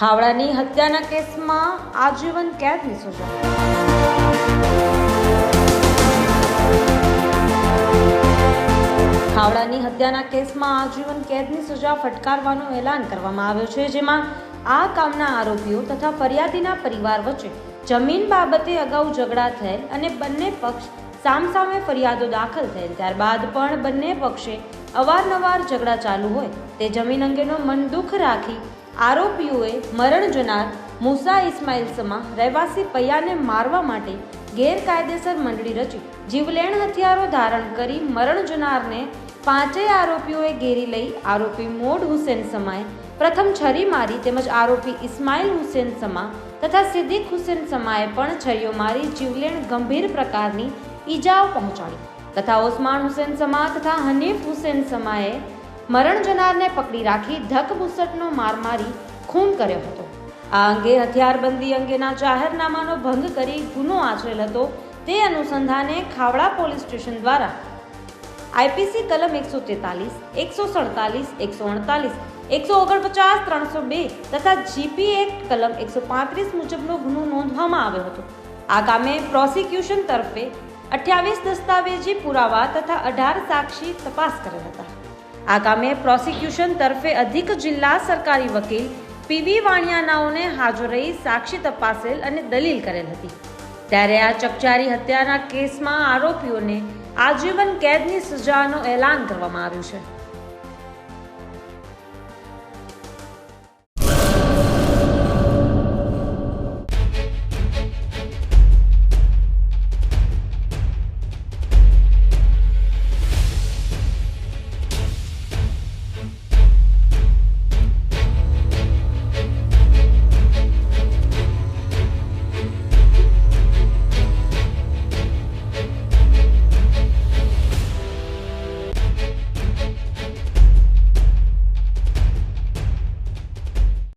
ખાવડાની હત્યાના કેસમાં આજીવન કેદની સજા. ખાવડાની હત્યાના કેસમાં આજીવન કેદની સજા ફટકારવાનું એલાન કરવામાં આવ્યું છે, જેમાં આ કામના આરોપીઓ તથા ફરિયાદીના પરિવાર વચ્ચે જમીન બાબતે અગાઉ ઝઘડા થયેલ અને બંને પક્ષ સામસામે ફરિયાદો દાખલ થયેલ. ત્યારબાદ પણ બંને પક્ષે અવારનવાર ઝઘડા ચાલુ હોય તે જમીન અંગેનો મન દુઃખ રાખી આરોપીઓએ મરણ જનાર મુસા ઇસ્માઇલ સમા રહેવાસી પૈયાને મારવા માટે ગેરકાયદેસર મંડળી રચી જીવલેણ હથિયારો ધારણ કરી મરણ જનારને પાંચેય આરોપીઓએ ઘેરી લઈ આરોપી મોડ હુસેન સમાએ પ્રથમ છરી મારી તેમજ આરોપી ઇસ્માઇલ હુસેન સમા તથા સિદ્દીક હુસેન સમાએ પણ છરીઓ મારી જીવલેણ ગંભીર પ્રકારની ઈજાઓ પહોંચાડી તથા ઓસ્માન હુસેન સમા તથા હનીફ હુસેન સમાએ મરણ જનારને પકડી રાખી ધકબુસટનો માર મારી ખૂન કર્યો હતો. આ અંગે હથિયારબંધી અંગેના જાહેરનામાનો ભંગ કરી ગુનો આચરેલ હતો. તે અનુસંધાને ખાવડા પોલીસ સ્ટેશન દ્વારા આઈપીસી કલમ 143, 147, 148, 149, 302 તથા જીપી એક્ટ કલમ 135 મુજબનો ગુનો નોંધવામાં આવ્યો હતો. આ કામે પ્રોસિક્યુશન તરફે 28 દસ્તાવેજી પુરાવા તથા 18 સાક્ષી તપાસ કરેલ હતા. આ કામે પ્રોસિક્યુશન તરફે અધિક જિલ્લા સરકારી વકીલ પીવી વાણિયાનાઓને હાજર રહી સાક્ષી તપાસેલ અને દલીલ કરેલ હતી. ત્યારે આ ચકચારી હત્યાના કેસમાં આરોપીઓને આજીવન કેદની સજાનો એલાન કરવામાં આવ્યું છે.